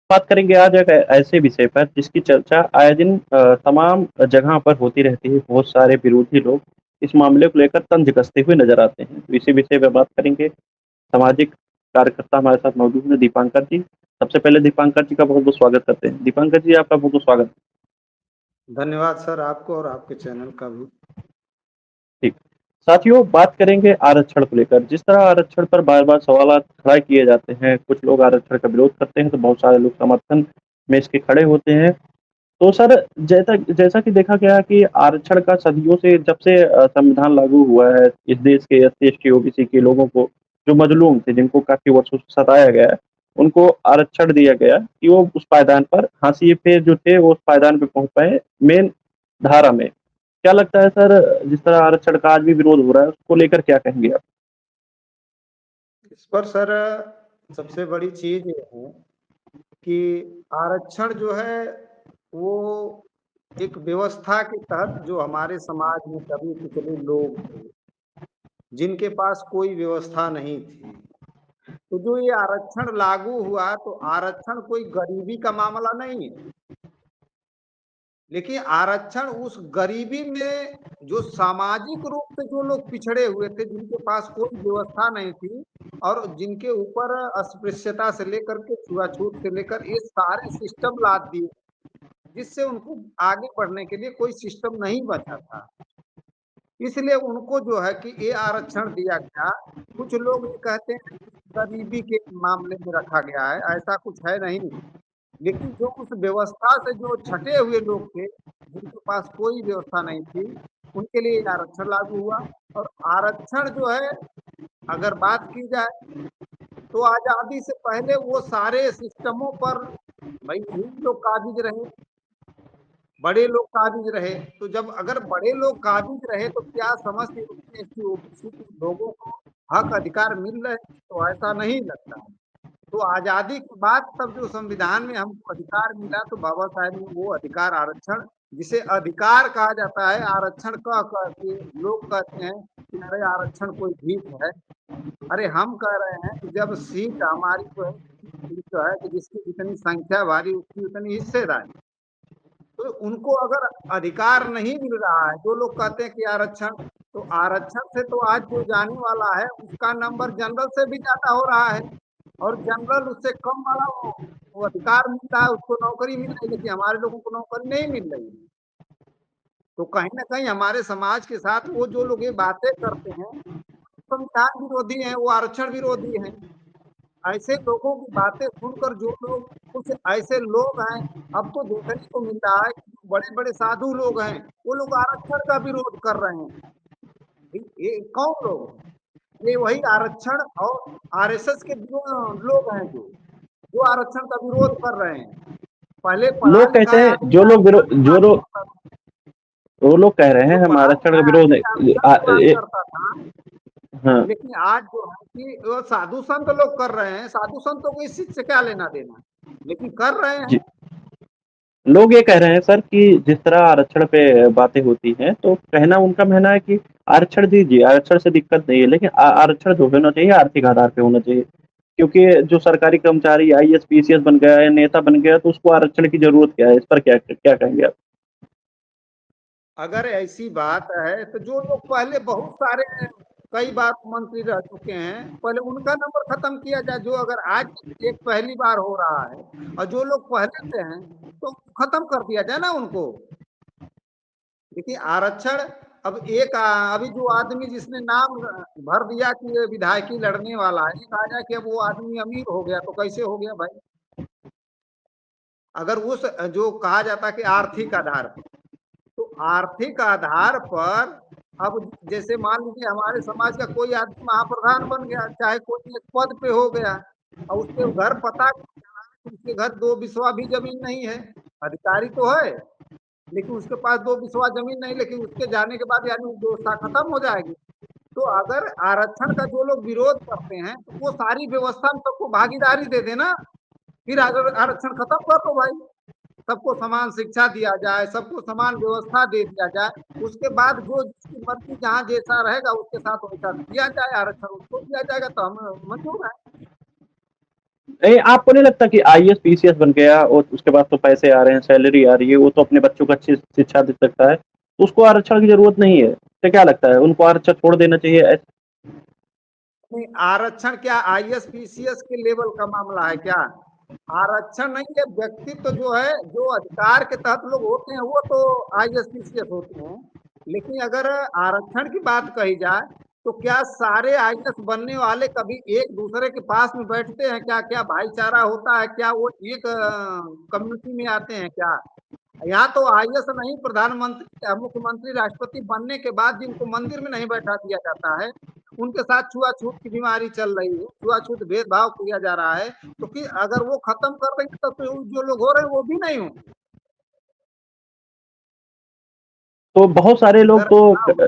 बात करेंगे आज एक ऐसे विषय पर जिसकी चर्चा आए दिन तमाम जगह पर होती रहती है। बहुत सारे विरोधी लोग इस मामले को लेकर तंज कसते हुए नज़र आते हैं। तो इसी विषय पे बात करेंगे। सामाजिक कार्यकर्ता हमारे साथ मौजूद हैं दीपांकर जी। सबसे पहले दीपांकर जी का बहुत-बहुत स्वागत करते हैं। दीपांकर जी आपका बहुत-बहुत स्वागत। धन्यवाद सर आपको और आपके चैनल का भी। ठीक। साथियों बात करेंगे आरक्षण को लेकर। जिस तरह आरक्षण पर बार-बार सवालात खड़ा किए जाते हैं, कुछ लोग आरक्षण का विरोध करते हैं, तो बहुत सारे लोग समर्थन में इसके खड़े होते हैं। तो सर जैसा जैसा कि देखा गया कि आरक्षण का सदियों से जब से संविधान लागू हुआ है इस देश के एससी, एसटी, ओबीसी के लोगों को जो मज़लूम थे जिनको काफ़ी वर्षों से सताया गया है, उनको आरक्षण दिया गया कि वो उस पायदान पर हाशिए पे जो थे वो उस पायदान पे पहुँच पाएँ मेन धारा में। क्या लगता है सर जिस तरह आरक्षण का आज भी विरोध हो रहा है उसको लेकर क्या कहेंगे आप? इस पर सर सबसे बड़ी चीज़ ये है कि आरक्षण जो है वो एक व्यवस्था के तहत जो हमारे समाज में कभी पिछले लोग थे, जिनके पास कोई व्यवस्था नहीं थी। तो जो ये आरक्षण लागू हुआ तो आरक्षण कोई गरीबी का मामला नहीं है। लेकिन आरक्षण उस गरीबी में जो सामाजिक रूप से जो लोग पिछड़े हुए थे, जिनके पास कोई व्यवस्था नहीं थी और जिनके ऊपर अस्पृश्यता से लेकर के छुआछूत से लेकर ये सारे सिस्टम लाद दिए, जिससे उनको आगे बढ़ने के लिए कोई सिस्टम नहीं बचा था। इसलिए उनको जो है कि ये आरक्षण दिया गया। कुछ लोग ये कहते हैं कि गरीबी के मामले में रखा गया है, ऐसा कुछ है नहीं। लेकिन जो उस व्यवस्था से जो छटे हुए लोग थे, जिनके पास कोई व्यवस्था नहीं थी, उनके लिए ये आरक्षण लागू हुआ। और आरक्षण जो है, अगर बात की जाए तो आज़ादी से पहले वो सारे सिस्टमों पर भई यही लोग काबिज़ रहे, बड़े लोग काबिज़ रहे। तो जब अगर बड़े लोग काबिज़ रहे तो क्या समस्त एससी, एसटी, ओबीसी के लोगों को हक अधिकार मिल रहे? तो ऐसा नहीं लगता है। तो आज़ादी के बाद तब जो संविधान में हमको अधिकार मिला तो बाबा साहेब ने वो अधिकार आरक्षण, जिसे अधिकार कहा जाता है, आरक्षण कह के लोग कहते हैं कि अरे आरक्षण कोई भीख है। अरे हम कह रहे हैं कि जब सीट हमारी जो है, सीट जो है कि जिसकी जितनी संख्या भारी उसकी उतनी हिस्सेदारी। तो उनको अगर अधिकार नहीं मिल रहा है, जो लोग कहते हैं कि आरक्षण, तो आरक्षण से तो आज जो जाने वाला है उसका नंबर जनरल से भी ज़्यादा हो रहा है। और जनरल उससे कम वाला वो अधिकार मिल रहा है, उसको नौकरी मिल रही है, लेकिन हमारे लोगों को नौकरी नहीं मिल रही है। तो कहीं न कहीं हमारे समाज के साथ वो जो लोग ये बातें करते हैं, संविधान विरोधी हैं, वो आरक्षण विरोधी हैं। ऐसे लोगों की बातें सुनकर जो लोग, कुछ ऐसे लोग हैं, अब तो देखने को मिल रहा है कि बड़े-बड़े साधु लोग हैं, वो लोग आरक्षण का विरोध कर रहे हैं। ये कौन लोग हैं? ये वही आरक्षण और आरएसएस के जो लोग हैं जो आरक्षण का विरोध कर रहे हैं। पहले लोग कहते पढ़ा-लिखा हैं आदमी आरक्षण की बात नहीं करता था। जो लोग कह रहे जो हैं हम आरक्षण का पढ़ा-लिखा विरोध आदमी नहीं आरक्षण की बात करता था, हाँ। लेकिन आज जो है कि वो साधु संत लोग कर रहे हैं, साधु संतों को इस चीज़ से क्या लेना-देना? लेकिन कर रहे हैं। जी। लोग ये कह रहे हैं सर कि जिस तरह आरक्षण पे बातें होती हैं, तो कहना उनका कहना है कि आरक्षण दीजिए, आरक्षण से दिक्कत नहीं है, लेकिन आरक्षण जो होना चाहिए आर्थिक आधार पे होना चाहिए। क्योंकि जो सरकारी कर्मचारी आईएएस, पीसीएस बन गया है, नेता बन गया, तो उसको आरक्षण की ज़रूरत क्या है? इस पर क्या क्या कहेंगे आप? अगर ऐसी बात है तो जो लोग पहले बहुत सारे कई बार मंत्री रह चुके हैं, पहले उनका नंबर खत्म किया जाए। जो अगर आज एक पहली बार हो रहा है और जो लोग पहले से हैं तो खत्म कर दिया जाए ना उनको। देखिए आरक्षण, अब एक अभी जो आदमी जिसने नाम भर दिया कि ये विधायकी लड़ने वाला है, कहा जाए कि अब वो आदमी अमीर हो गया, तो कैसे हो गया भाई? अगर उस जो कहा जाता है कि आर्थिक आधार पर, तो आर्थिक आधार पर अब जैसे मान लीजिए हमारे समाज का कोई आदमी महाप्रधान बन गया, चाहे कोई एक पद पे हो गया और उसके घर पता चला कि उसके घर 2 बिसवा भी ज़मीन नहीं है। अधिकारी तो है, लेकिन उसके पास 2 बिसवा ज़मीन नहीं, लेकिन उसके जाने के बाद यानी वो व्यवस्था खत्म हो जाएगी। तो अगर आरक्षण का जो लोग विरोध करते हैं, तो वो सारी व्यवस्था में सबको भागीदारी दे देना, फिर अगर आरक्षण खत्म कर दो भाई। सबको समान शिक्षा दिया जाए, सबको समान व्यवस्था दे दिया जाए, उसके बाद जो जिसकी मर्ज़ी जहाँ जैसा रहेगा उसके साथ वैसा दिया जाए, आरक्षण उसको दिया जाएगा तो हम मंज़ूर हैं। आपको नहीं लगता कि आईएएस पीसीएस बन गया और उसके बाद तो पैसे आ रहे हैं, सैलरी आ रही है, वो तो अपने बच्चों को अच्छी शिक्षा दे सकता है, तो उसको आरक्षण की जरूरत नहीं है? तो क्या लगता है, उनको आरक्षण छोड़ देना चाहिए? नहीं, आरक्षण क्या आईएएस पीसीएस के लेवल का मामला है क्या? आरक्षण नहीं है, व्यक्तित्व जो है, जो अधिकार के तहत लोग होते हैं वो तो आईएएस पीसीएस होते हैं। लेकिन अगर आरक्षण की बात कही जाए तो क्या सारे आईएएस बनने वाले कभी एक दूसरे के पास में बैठते हैं क्या? क्या भाईचारा होता है क्या? वो एक कम्युनिटी में आते हैं क्या? यहाँ तो आईएएस नहीं, प्रधानमंत्री मुख्यमंत्री राष्ट्रपति बनने के बाद जिनको मंदिर में नहीं बैठा दिया जाता है, उनके साथ छुआछूत की बीमारी चल रही है, छुआछूत भेदभाव किया जा रहा है। तो कि अगर वो खत्म कर देंगे तो फिर जो लोग हो रहे हैं वो भी नहीं होंगे। तो बहुत सारे लोग अगर तो हाँ,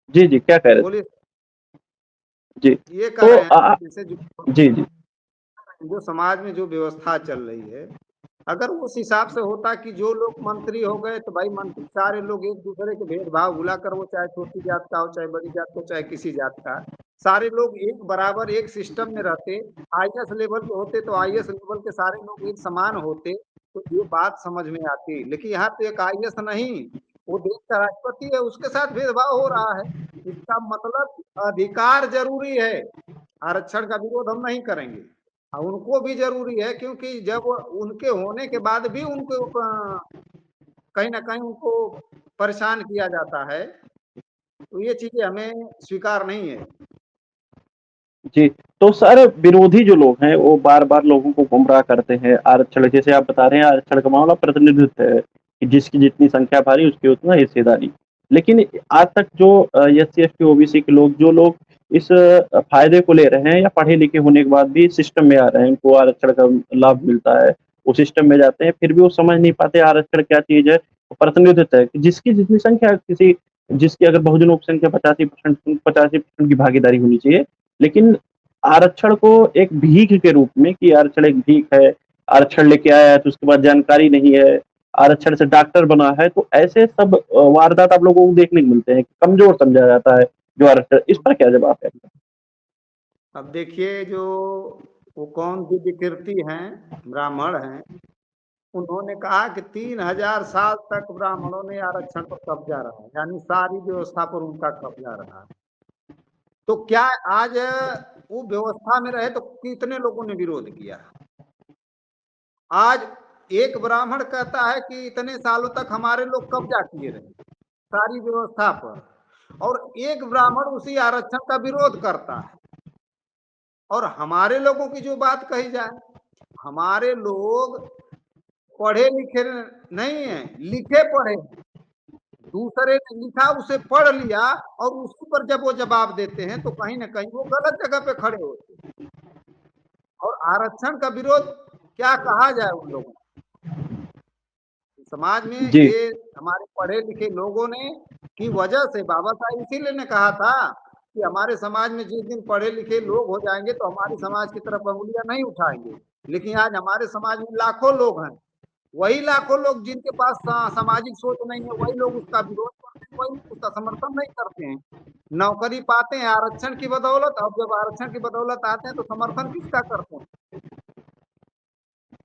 जी, जी, क्या कह रहे थे? बोलिए। जी, ये कह तो रहे हैं जैसे जी, जी, जो समाज में जो व्यवस्था चल रही है, अगर उस हिसाब से होता कि जो लोग मंत्री हो गए तो भाई मंत्री सारे लोग एक दूसरे के भेदभाव भुला कर, वो चाहे छोटी जात का हो, चाहे बड़ी जात का हो, चाहे किसी जात का, सारे लोग एक बराबर एक सिस्टम में रहते, आईएएस लेवल पे होते तो आईएएस लेवल के सारे लोग एक समान होते, तो ये बात समझ में आती। लेकिन यहाँ तो एक आईएएस नहीं, वो देश का राष्ट्रपति है, उसके साथ भेदभाव हो रहा है। इसका मतलब अधिकार जरूरी है, आरक्षण का विरोध हम नहीं करेंगे। उनको भी जरूरी है, क्योंकि जब उनके होने के बाद भी उनको कहीं ना कहीं उनको परेशान किया जाता है, तो ये चीजें हमें स्वीकार नहीं है। जी। तो सर, विरोधी जो लोग हैं वो बार-बार लोगों को गुमराह करते हैं। आरक्षण जैसे आप बता रहे हैं, आरक्षण का मामला प्रतिनिधित्व है कि जिसकी जितनी संख्या भारी उसकी उतना हिस्सेदारी। लेकिन आज तक जो एससी, एसटी, ओबीसी के लोग, जो लोग इस फ़ायदे को ले रहे हैं या पढ़े-लिखे होने के बाद भी सिस्टम में आ रहे हैं, उनको आरक्षण का लाभ मिलता है, वो सिस्टम में जाते हैं, फिर भी वो समझ नहीं पाते आरक्षण क्या चीज़ है। प्रतिनिधित्व है कि जिसकी जितनी संख्या किसी जिसकी अगर बहुजनों की संख्या 85% की भागीदारी होनी चाहिए, लेकिन आरक्षण को एक भीख के रूप में कि आरक्षण एक भीख है, आरक्षण लेके आया है तो उसके बाद जानकारी नहीं है, आरक्षण से डॉक्टर बना है, तो ऐसे सब वारदात आप लोगों को देखने को मिलते हैं, कमज़ोर समझा जाता है जो आरक्षण। इस पर क्या जवाब है? अब देखिए, जो वो कौन दिव्य कीर्ति हैं, ब्राह्मण हैं, उन्होंने कहा कि 3000 साल तक ब्राह्मणों ने आरक्षण पर कब्जा रहा, यानी सारी व्यवस्था पर उनका कब्जा रहा। तो क्या आज वो व्यवस्था में रहे तो कितने लोगों ने विरोध किया? आज एक ब्राह्मण कहता है कि इतने सालों तक हमारे लोग कब्जा किए रहे सारी व्यवस्था पर, और एक ब्राह्मण उसी आरक्षण का विरोध करता है। और हमारे लोगों की जो बात कही जाए, हमारे लोग पढ़े लिखे नहीं है, लिखे पढ़े। दूसरे ने लिखा, उसे पढ़ लिया, और उसी पर जब वो जवाब देते हैं तो कहीं ना कहीं वो गलत जगह पे खड़े होते हैं। और आरक्षण का विरोध क्या कहा जाए उन लोगों को? समाज में जी, ये हमारे पढ़े लिखे लोगों ने की वजह से बाबा साहब इसीलिए ने कहा था कि हमारे समाज में जिस दिन पढ़े लिखे लोग हो जाएंगे तो हमारे समाज की तरफ अंगुलियां नहीं उठाएंगे। लेकिन आज हमारे समाज में लाखों लोग हैं, वही लाखों लोग जिनके पास सामाजिक सोच नहीं है, वही लोग उसका विरोध करते हैं, वही उसका समर्थन नहीं करते हैं। नौकरी पाते हैं आरक्षण की बदौलत, और जब आरक्षण की बदौलत आते हैं तो समर्थन किसका करते हैं?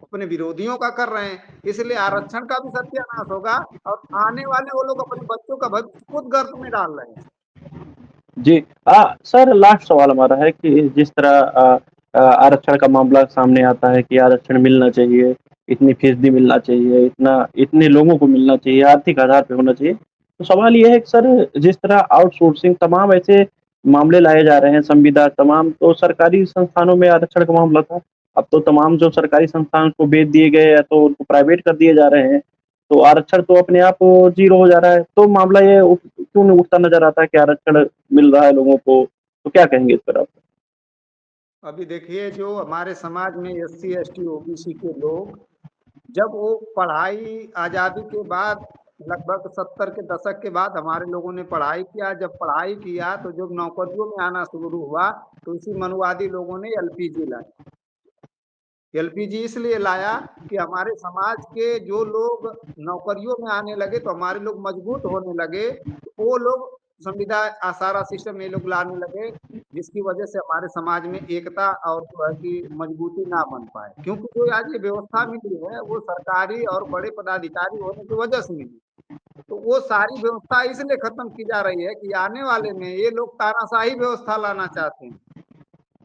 अपने विरोधियों का कर रहे हैं। इसलिए आरक्षण का भी सत्यानाश होगा, और आने वाले वो लोग अपने बच्चों का भविष्य खुद गर्त में डाल रहे हैं। जी। सर, लास्ट सवाल हमारा है कि जिस तरह आरक्षण का मामला सामने आता है कि आरक्षण मिलना चाहिए, इतनी फीसदी मिलना चाहिए, इतने लोगों को मिलना चाहिए, आर्थिक आधार पे होना चाहिए। तो सवाल ये है कि सर, जिस तरह आउटसोर्सिंग तमाम ऐसे मामले लाए जा रहे हैं, संविदा तमाम तो सरकारी संस्थानों में आरक्षण का मामला था। अब तो तमाम जो सरकारी संस्थान उसको बेच दिए गए या तो उनको प्राइवेट कर दिए जा रहे हैं। तो आरक्षण तो अपने आप ज़ीरो हो जा रहा है। तो मामला ये क्यों नहीं उठता नज़र आता है कि आरक्षण मिल रहा है लोगों को? तो क्या कहेंगे इस पर आप? अभी देखिए, जो हमारे समाज में एससी एसटी ओबीसी के लोग, जब वो पढ़ाई आजादी के बाद लगभग 70 के दशक के बाद हमारे लोगों ने पढ़ाई किया, जब पढ़ाई किया तो जब नौकरियों में आना शुरू हुआ तो इसी मनुवादी लोगों ने एलपीजी लाया। एलपीजी इसलिए लाया कि हमारे समाज के जो लोग नौकरियों में आने लगे तो हमारे लोग मजबूत होने लगे, तो वो लोग सारा सिस्टम ये लोग लाने लगे, जिसकी वजह से हमारे समाज में एकता और जो है कि मजबूती ना बन पाए। क्योंकि जो आज ये व्यवस्था मिली है, वो सरकारी और बड़े पदाधिकारी होने की वजह से मिली। तो वो सारी व्यवस्था इसलिए खत्म की जा रही है कि आने वाले में ये लोग तानाशाही व्यवस्था लाना चाहते हैं।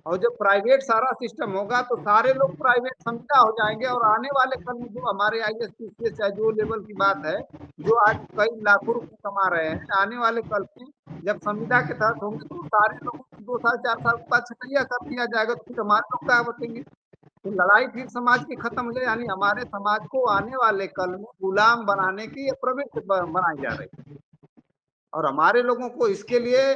और जब प्राइवेट सारा सिस्टम होगा तो सारे लोग प्राइवेट संविदा हो जाएंगे, और आने वाले कल में जो हमारे आईएएस पीसीएस चाहे जो लेवल की बात है, जो आज कई लाखों रुपए कमा रहे हैं, आने वाले कल में जब संविदा के तहत होंगे तो सारे लोगों को 2 साल 4 साल के बाद छटैया कर दिया जाएगा, तो फिर हमारे लोग क्या बचेंगे। तो लड़ाई फिर समाज की खत्म हो जाए, यानी हमारे समाज को आने वाले कल में गुलाम बनाने की ये प्रवृत्ति बनाई जा रही है। और हमारे लोगों को इसके लिए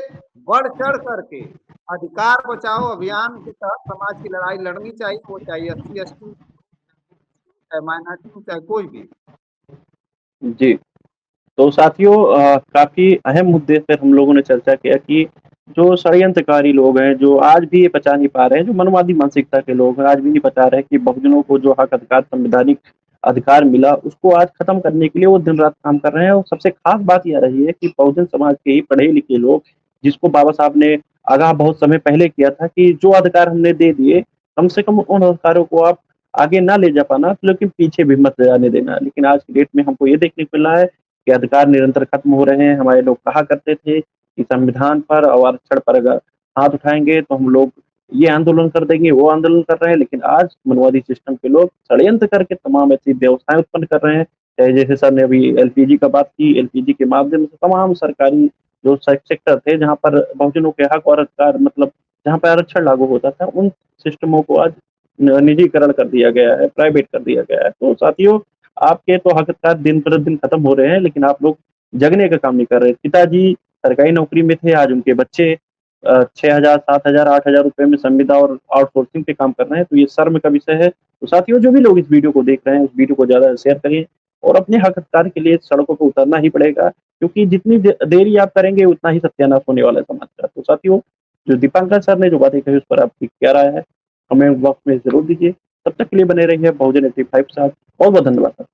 बढ़ चढ़ करके अधिकार बचाओ अभियान के तहत समाज की लड़ाई लड़नी चाहिए, वो चाहिए एससी एसटी, चाहे माइनॉरिटी, चाहे कोई भी। जी। तो साथियों काफ़ी अहम मुद्दे पर हम लोगों ने चर्चा किया कि जो षड्यंत्रकारी लोग हैं, जो आज भी ये पचा नहीं पा रहे हैं, जो मनवादी मानसिकता के लोग हैं, आज भी नहीं बता रहे हैं कि बहुजनों को जो हक अधिकार संवैधानिक अधिकार मिला, उसको आज खत्म करने के लिए वो दिन-रात काम कर रहे हैं। और सबसे खास बात ये रही है कि बहुजन समाज के ही पढ़े-लिखे लोग, जिसको बाबा साहब ने आगाह बहुत समय पहले किया था कि जो अधिकार हमने दे दिए, कम से कम उन अधिकारों को आप आगे ना ले जा पाना, लेकिन पीछे भी मत जाने देना। लेकिन आज की डेट में हमको ये देखने को मिला है कि अधिकार निरंतर खत्म हो रहे हैं। हमारे लोग कहा करते थे कि संविधान पर और आरक्षण पर अगर हाथ उठाएँगे तो हम लोग ये आंदोलन कर देंगे, वो आंदोलन कर रहे हैं। लेकिन आज मनवादी सिस्टम के लोग षड्यंत्र करके तमाम ऐसी व्यवस्थाएँ उत्पन्न कर रहे हैं। चाहे जैसे सर ने अभी एलपीजी का बात की, एलपीजी के माध्यम से तमाम सरकारी जो सेक्टर थे जहाँ पर बहुजनों के हक और अधिकार मतलब जहाँ पे आरक्षण लागू होता था, उन सिस्टमों को आज निजीकरण कर दिया गया है, प्राइवेट कर दिया गया है। तो साथियों, आपके तो हक अधिकार दिन प्रतिदिन खत्म हो रहे हैं, लेकिन आप लोग जगने का काम नहीं कर रहे। पिताजी सरकारी नौकरी में थे, आज उनके बच्चे 6,000, 7,000, 8,000 रुपए में संविदा और आउटसोर्सिंग पे काम कर रहे हैं, तो ये शर्म का विषय है। तो साथियों, जो भी लोग इस वीडियो को देख रहे हैं, उस वीडियो को ज़्यादा शेयर करिए और अपने हक अधिकार के लिए सड़कों पे उतरना ही पड़ेगा, क्योंकि जितनी देरी आप करेंगे, उतना ही सत्यानाश होने वाला है समाज का। तो साथियों, जो दीपांकर सर ने जो बातें कही, उस पर आपकी क्या राय है? कमेंट बॉक्स में ज़रूर दीजिए। तब तक के लिए बने रहिए बहुजन 85 के साथ। बहुत-बहुत धन्यवाद सर।